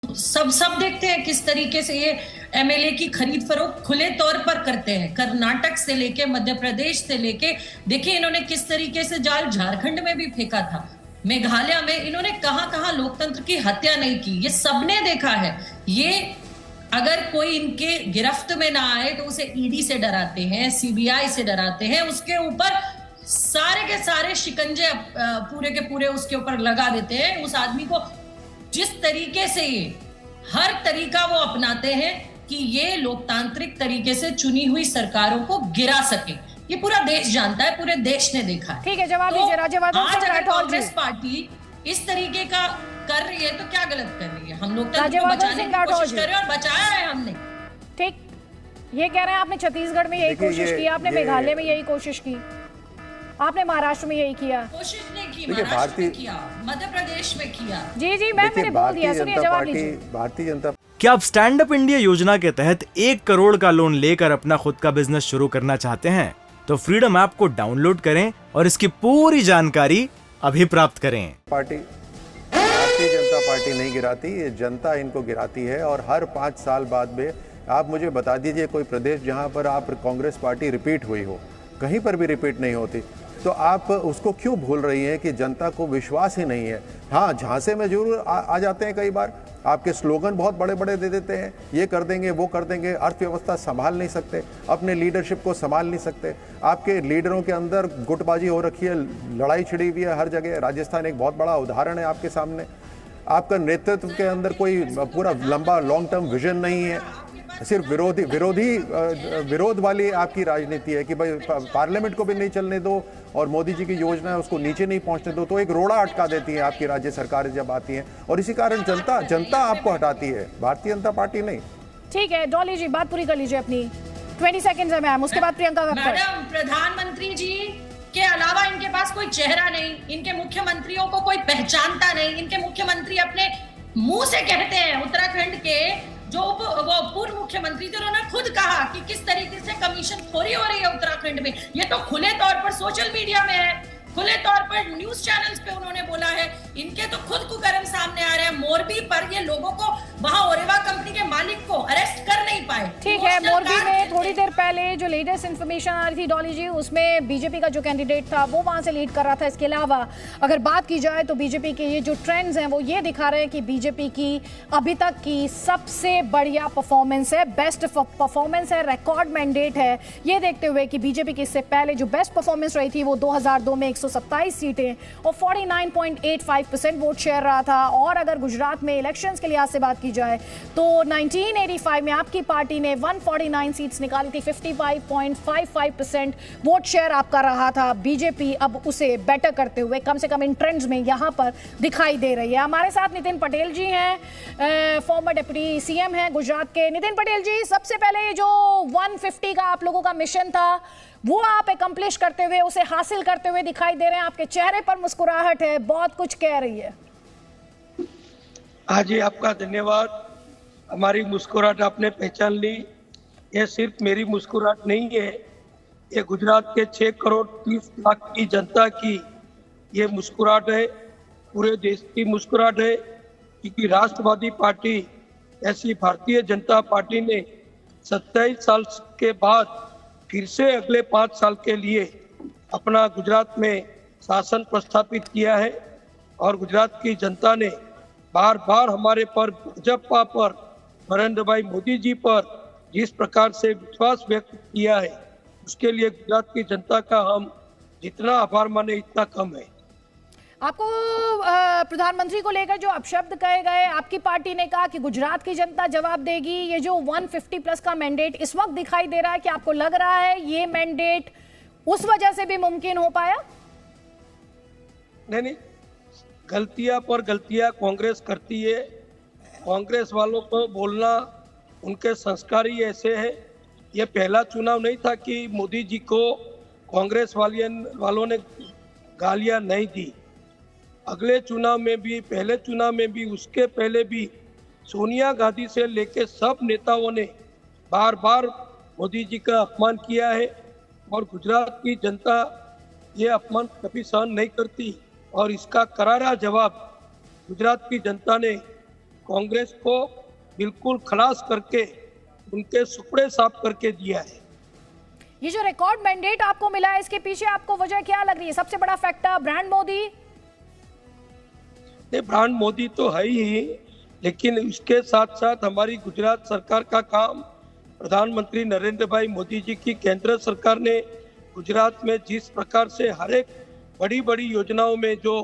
सब देखते हैं किस तरीके से ये एमएलए की खरीद फरोख्त खुले तौर पर करते हैं। कर्नाटक से लेके मध्य प्रदेश से लेके देखिए इन्होंने किस तरीके से जाल झारखंड में भी फेंका था, मेघालय में इन्होंने कहां लोकतंत्र की हत्या नहीं की, ये सबने देखा है। ये अगर कोई इनके गिरफ्त में ना आए तो उसे ईडी से डराते हैं, सीबीआई से डराते हैं, उसके ऊपर सारे के सारे शिकंजे पूरे के पूरे उसके ऊपर लगा देते हैं। उस आदमी को जिस तरीके से ये हर तरीका वो अपनाते हैं कि ये लोकतांत्रिक तरीके से चुनी हुई सरकारों को गिरा सके, ये पूरा देश जानता है, पूरे देश ने देखा है। ठीक है, जवाब दीजिए राज्यवर्धन आज अगर कांग्रेस पार्टी इस तरीके का कर रही है तो क्या गलत कर रही है? हम लोकतंत्र को बचाने की कोशिश कर रहे हैं और बचाया है हमने। ठीक, ये कह रहे हैं आपने छत्तीसगढ़ में यही कोशिश की, आपने मेघालय में यही कोशिश की, आपने महाराष्ट्र में यही किया। कोशिश नहीं की, महाराष्ट्र में किया, मध्य प्रदेश में किया। जी मैंने बोल दिया, सुनिए जवाब दीजिए। भारतीय जनता क्या आप स्टैंड अप इंडिया योजना के तहत 1 करोड़ का लोन लेकर अपना खुद का बिजनेस शुरू करना चाहते हैं? तो फ्रीडम ऐप को डाउनलोड करें और इसकी पूरी जानकारी अभी प्राप्त करें। भारतीय जनता पार्टी नहीं गिराती, ये जनता इनको गिराती है। और हर 5 साल बाद में आप मुझे बता दीजिए कोई प्रदेश जहां पर आप कांग्रेस पार्टी रिपीट हुई हो, कहीं पर भी रिपीट नहीं होती, तो आप उसको क्यों भूल रही हैं कि जनता को विश्वास ही नहीं है। हाँ, झांसे में जरूर आ जाते हैं, कई बार आपके स्लोगन बहुत बड़े बड़े दे देते हैं, ये कर देंगे वो कर देंगे, अर्थव्यवस्था संभाल नहीं सकते, अपने लीडरशिप को संभाल नहीं सकते। आपके लीडरों के अंदर गुटबाजी हो रखी है, लड़ाई छिड़ी हुई है हर जगह। राजस्थान एक बहुत बड़ा उदाहरण है आपके सामने। आपका नेतृत्व के अंदर कोई पूरा लंबा लॉन्ग टर्म विजन नहीं है, सिर्फ विरोध वाली आपकी राजनीति है कि भाई पार्लियामेंट को भी नहीं चलने दो और मोदी जी की योजना है उसको नीचे नहीं पहुंचने दो, तो एक रोड़ा अटका देती है आपकी राज्य सरकारें जब आती हैं, और इसी कारण जनता आपको हटाती है, भारतीय जनता पार्टी नहीं। ठीक है, डॉली जी बात पूरी कर लीजिए अपनी, 20 सेकंड्स है मैम, उसके बाद प्रियंका। मैडम, प्रधानमंत्री जी के अलावा इनके पास कोई चेहरा नहीं, इनके मुख्यमंत्रियों को कोई पहचानता नहीं। इनके मुख्यमंत्री अपने मुंह से कहते हैं, उत्तराखंड के जो वो पूर्व मुख्यमंत्री थे उन्होंने खुद कहा कि किस तरीके से कमीशन खोरी हो रही है उत्तराखंड में। ये तो खुले तौर पर सोशल मीडिया में है, खुले तौर पर न्यूज चैनल्स पे उन्होंने बोला है। इनके तो खुद कुकर्म सामने आ रहे हैं। मोरबी पर ये लोगों को, वहां ओरेवा कंपनी के मालिक को अरेस्ट कर नहीं पाए। ठीक है, मोरबी में थोड़ी देर पहले जो लेटेस्ट इन्फॉर्मेशन आ रही थी डॉली जी, उसमें बीजेपी का जो कैंडिडेट था वो वहां से लीड कर रहा था। इसके अलावा अगर बात की जाए तो बीजेपी के ये जो ट्रेंड्स हैं वो ये दिखा रहे हैं कि बीजेपी की अभी तक की सबसे बढ़िया परफॉर्मेंस है, बेस्ट परफॉर्मेंस है, रिकॉर्ड मैंडेट है। ये देखते हुए कि बीजेपी की इससे पहले जो बेस्ट परफॉर्मेंस रही थी वो 2002 में 127 सीटें और 49.85% वोट शेयर रहा था। और अगर गुजरात में इलेक्शंस के लिहाज से बात की जाए तो 1985 में आपकी पार्टी ने 149 सीट्स निकाली थी, 55.55% वोट शेयर आपका रहा था। बीजेपी अब उसे बेटर करते हुए कम से कम इन ट्रेंड्स में यहां पर दिखाई दे रही है। हमारे साथ नितिन पटेल जी हैं, फॉर्मर डिप्टी सीएम हैं गुजरात के। नितिन पटेल जी, सबसे पहले जो 150 का आप लोगों का मिशन था वो आप एकम्प्लिश करते हुए, उसे हासिल करते हुए दिखाई दे रहे हैं। आपके चेहरे पर मुस्कुराहट है, बहुत कुछ कह रही है। हाँ जी, आपका धन्यवाद। हमारी मुस्कुराहट आपने पहचान ली। ये सिर्फ मेरी मुस्कुराहट नहीं है, ये गुजरात के 6 करोड़ 30 लाख की जनता की ये मुस्कुराहट है, पूरे देश की मुस्कुराहट है। क्योंकि राष्ट्रवादी पार्टी ऐसी भारतीय जनता पार्टी ने 27 साल के बाद फिर से अगले 5 साल के लिए अपना गुजरात में शासन प्रस्थापित किया है। और गुजरात की जनता ने बार बार हमारे पर, भाजपा पर, नरेंद्र भाई मोदी जी पर जिस प्रकार से विश्वास व्यक्त किया है, उसके लिए गुजरात की जनता का हम जितना आभार माने इतना कम है। आपको प्रधानमंत्री को लेकर जो अपशब्द कहे गए, आपकी पार्टी ने कहा कि गुजरात की जनता जवाब देगी। ये जो 150 प्लस का मैंडेट इस वक्त दिखाई दे रहा है, कि आपको लग रहा है ये मैंडेट उस वजह से भी मुमकिन हो पाया? नहीं, गलतियां पर गलतियां कांग्रेस करती है। कांग्रेस वालों को बोलना उनके संस्कार ही ऐसे है। ये पहला चुनाव नहीं था कि मोदी जी को कांग्रेस वालों ने गालियां नहीं दी। अगले चुनाव में भी, पहले चुनाव में भी, उसके पहले भी सोनिया गांधी से लेकर सब नेताओं ने बार बार मोदी जी का अपमान किया है। और गुजरात की जनता ये अपमान कभी सहन नहीं करती। और इसका करारा जवाब गुजरात की जनता ने कांग्रेस को बिल्कुल खलास करके उनके सुपड़े साफ करके दिया है। ये जो रिकॉर्ड मैंडेट आपको मिला है, इसके पीछे आपको वजह क्या लग रही है? सबसे बड़ा फैक्टर ब्रांड मोदी? नहीं, ब्रांड मोदी तो है ही, लेकिन इसके साथ साथ हमारी गुजरात सरकार का काम, प्रधानमंत्री नरेंद्र भाई मोदी जी की केंद्र सरकार ने गुजरात में जिस प्रकार से हर एक बड़ी बड़ी योजनाओं में जो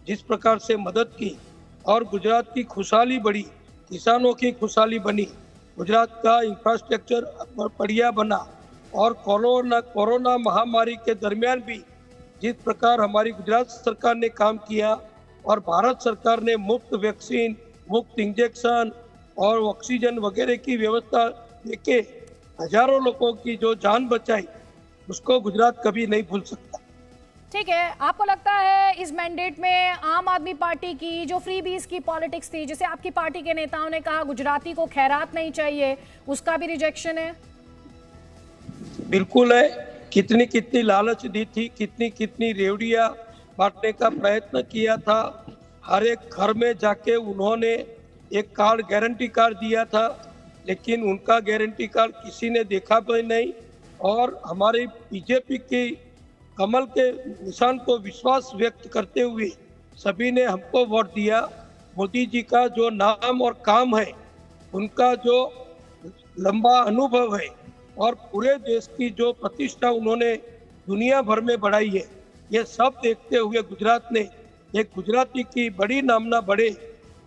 जिस प्रकार से मदद की और गुजरात की खुशहाली बढ़ी, किसानों की खुशहाली बनी, गुजरात का इंफ्रास्ट्रक्चर बढ़िया बना और कोरोना महामारी के दरमियान भी जिस प्रकार हमारी गुजरात सरकार ने काम किया और भारत सरकार ने मुफ्त वैक्सीन, मुफ्त इंजेक्शन और ऑक्सीजन वगैरह की व्यवस्था देके हजारों लोगों की जो जान बचाई, उसको गुजरात कभी नहीं भूल सकता। ठीक है, आपको लगता है इस मैंडेट में आम आदमी पार्टी की जो फ्री बीज की पॉलिटिक्स थी, जिसे आपकी पार्टी के नेताओं ने कहा गुजराती को खैरात नहीं चाहिए, उसका भी रिजेक्शन है? बिल्कुल है। कितनी कितनी लालच दी थी, कितनी कितनी रेवड़ियां बांटने का प्रयत्न किया था। हर एक घर में जाके उन्होंने एक कार्ड, गारंटी कार्ड दिया था, लेकिन उनका गारंटी कार्ड किसी ने देखा भी नहीं। और हमारी बीजेपी की कमल के निशान को विश्वास व्यक्त करते हुए सभी ने हमको वोट दिया। मोदी जी का जो नाम और काम है, उनका जो लंबा अनुभव है और पूरे देश की जो प्रतिष्ठा उन्होंने दुनिया भर में बढ़ाई है, ये सब देखते हुए गुजरात ने एक गुजराती की बड़ी नामना बढ़े,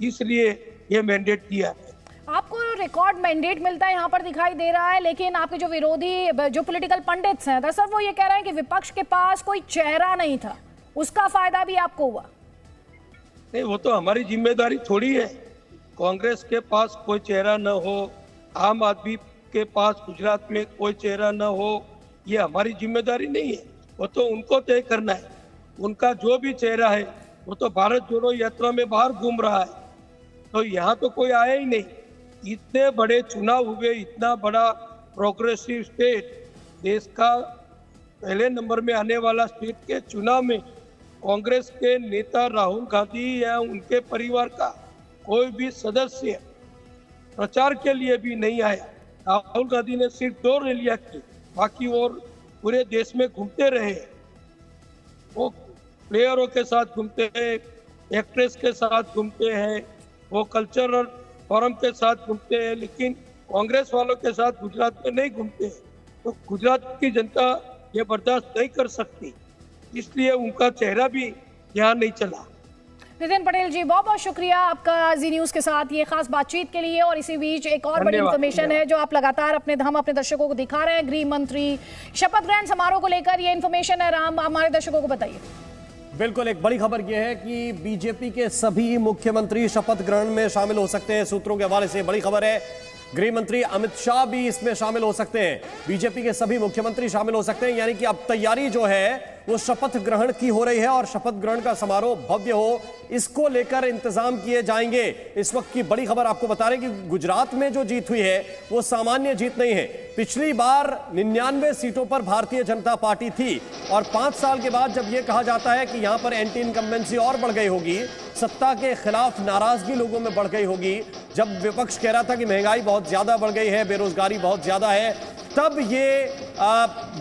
इसलिए ये मैंडेट दिया है। आपको रिकॉर्ड मैंडेट मिलता है यहाँ पर दिखाई दे रहा है, लेकिन आपके जो विरोधी जो पॉलिटिकल पंडित्स हैं, दरअसल वो ये कह रहे हैं कि विपक्ष के पास कोई चेहरा नहीं था, उसका फायदा भी आपको हुआ। नहीं, वो तो हमारी जिम्मेदारी थोड़ी है। कांग्रेस के पास कोई चेहरा न हो, आम आदमी के पास गुजरात में कोई चेहरा न हो, ये हमारी जिम्मेदारी नहीं है। वो तो उनको तय करना है। उनका जो भी चेहरा है वो तो भारत जोड़ो यात्रा में बाहर घूम रहा है, तो यहाँ तो कोई आया ही नहीं। इतने बड़े चुनाव हुए, इतना बड़ा प्रोग्रेसिव स्टेट, देश का पहले नंबर में आने वाला स्टेट के चुनाव में कांग्रेस के नेता राहुल गांधी या उनके परिवार का कोई भी सदस्य प्रचार के लिए भी नहीं आया। राहुल गांधी ने सिर्फ 2 रैलियां की, बाकी और पूरे देश में घूमते रहे। वो प्लेयरों के साथ घूमते हैं, एक्ट्रेस के साथ घूमते हैं, वो कल्चरल फोरम के साथ घूमते हैं, लेकिन कांग्रेस वालों के साथ गुजरात में नहीं घूमते हैं। तो गुजरात की जनता ये बर्दाश्त नहीं कर सकती, इसलिए उनका चेहरा भी यहाँ नहीं चला। नितिन पटेल जी, बहुत बहुत शुक्रिया आपका जी न्यूज के साथ ये खास बातचीत के लिए। और इसी बीच एक और बड़ी इंफॉर्मेशन है जो आप लगातार हम अपने दर्शकों को दिखा रहे हैं। गृह मंत्री शपथ ग्रहण समारोह को लेकर ये इंफॉर्मेशन है, राम हमारे दर्शकों को बताइए। बिल्कुल, एक बड़ी खबर यह है कि बीजेपी के सभी मुख्यमंत्री शपथ ग्रहण में शामिल हो सकते हैं। सूत्रों के हवाले से बड़ी खबर है, गृह मंत्री अमित शाह भी इसमें शामिल हो सकते हैं। बीजेपी के सभी मुख्यमंत्री शामिल हो सकते हैं, यानी कि अब तैयारी जो है वो शपथ ग्रहण की हो रही है और शपथ ग्रहण का समारोह भव्य हो, इसको लेकर इंतजाम किए जाएंगे। इस वक्त की बड़ी खबर आपको बता रहे हैं कि गुजरात में जो जीत हुई है वो सामान्य जीत नहीं है। पिछली बार 99 सीटों पर भारतीय जनता पार्टी थी और 5 साल के बाद जब यह कहा जाता है कि यहां पर एंटी इनकम्बेंसी और बढ़ गई होगी, सत्ता के खिलाफ नाराजगी लोगों में बढ़ गई होगी, जब विपक्ष कह रहा था कि महंगाई बहुत ज्यादा बढ़ गई है, बेरोजगारी बहुत ज्यादा है, तब ये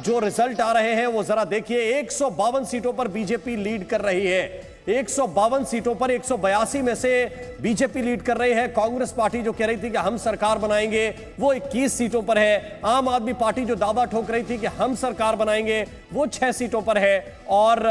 जो रिजल्ट आ रहे हैं वो जरा देखिए। 152 सीटों पर बीजेपी लीड कर रही है। 152 सीटों पर 182 में से बीजेपी लीड कर रही है। कांग्रेस पार्टी जो कह रही थी कि हम सरकार बनाएंगे वो 21 सीटों पर है। आम आदमी पार्टी जो दावा ठोक रही थी कि हम सरकार बनाएंगे वो 6 सीटों पर है और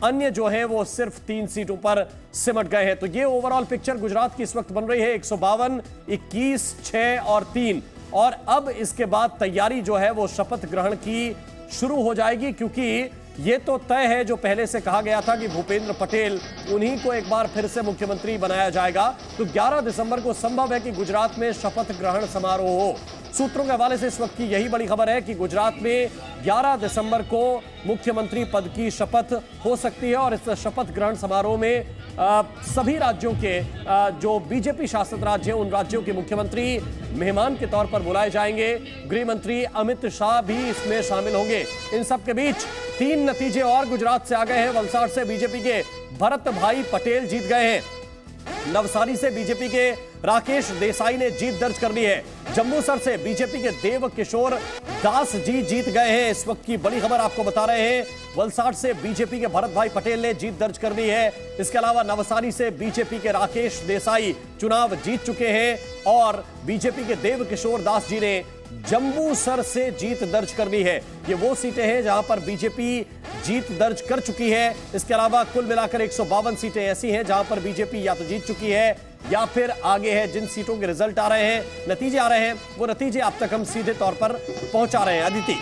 अन्य जो है वो सिर्फ 3 सीटों पर सिमट गए हैं। तो ये ओवरऑल पिक्चर गुजरात की इस वक्त बन रही है। 152, 21, 6 और 3। और अब इसके बाद तैयारी जो है वो शपथ ग्रहण की शुरू हो जाएगी, क्योंकि ये तो तय है, जो पहले से कहा गया था कि भूपेंद्र पटेल उन्हीं को एक बार फिर से मुख्यमंत्री बनाया जाएगा। तो 11 दिसंबर को संभव है कि गुजरात में शपथ ग्रहण समारोह हो। सूत्रों के हवाले से इस वक्त की यही बड़ी खबर है कि गुजरात में 11 दिसंबर को मुख्यमंत्री पद की शपथ हो सकती है और इस शपथ ग्रहण समारोह में सभी राज्यों के जो बीजेपी शासित राज्य हैं उन राज्यों के मुख्यमंत्री मेहमान के तौर पर बुलाए जाएंगे। गृह मंत्री अमित शाह भी इसमें शामिल होंगे। इन सब के बीच 3 नतीजे और गुजरात से आ गए हैं। वलसाड़ से बीजेपी के भरत भाई पटेल जीत गए हैं। नवसारी से बीजेपी के राकेश देसाई ने जीत दर्ज कर ली है। जम्मूसर से बीजेपी के देव किशोर दास जी जीत गए हैं। इस वक्त की बड़ी खबर आपको बता रहे हैं। वलसाड से बीजेपी के भरत भाई पटेल ने जीत दर्ज कर ली है। इसके अलावा नवसारी से बीजेपी के राकेश देसाई चुनाव जीत चुके हैं और बीजेपी के देव किशोर दास जी ने जम्मूसर से जीत दर्ज कर ली है। ये वो सीटें हैं जहां पर बीजेपी जीत दर्ज कर चुकी है। इसके अलावा कुल मिलाकर 152 सीटें ऐसी हैं जहां पर बीजेपी या तो जीत चुकी है या फिर आगे है। जिन सीटों के रिजल्ट आ रहे हैं, नतीजे आ रहे हैं, वो नतीजे आप तक हम सीधे तौर पर पहुंचा रहे हैं। अदिति,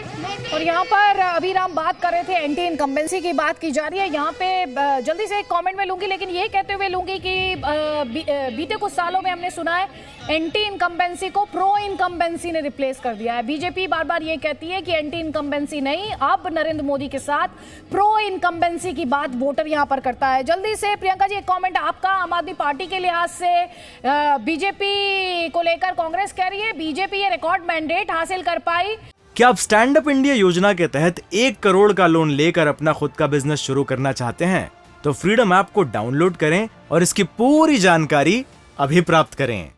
और यहाँ पर अभिराम बात कर रहे थे एंटी इनकम्बेंसी की बात की जा रही है। यहाँ पे जल्दी से एक कमेंट में लूंगी, लेकिन ये कहते हुए लूंगी कि बीते कुछ सालों में हमने सुना है एंटी इनकम्बेंसी को प्रो इनकम्बेंसी ने रिप्लेस कर दिया है। बीजेपी बार बार ये कहती है कि एंटी इनकम्बेंसी नहीं, अब नरेंद्र मोदी के साथ प्रो इनकम्बेंसी की बात वोटर यहाँ पर करता है। जल्दी से प्रियंका जी एक कमेंट आपका आम आदमी पार्टी के लिहाज से बीजेपी को लेकर। कांग्रेस कह रही है बीजेपी ये रिकॉर्ड मैंडेट हासिल कर पाई। क्या आप स्टैंड अप इंडिया योजना के तहत 1 करोड़ का लोन लेकर अपना खुद का बिजनेस शुरू करना चाहते हैं? तो फ्रीडम ऐप को डाउनलोड करें और इसकी पूरी जानकारी अभी प्राप्त करें।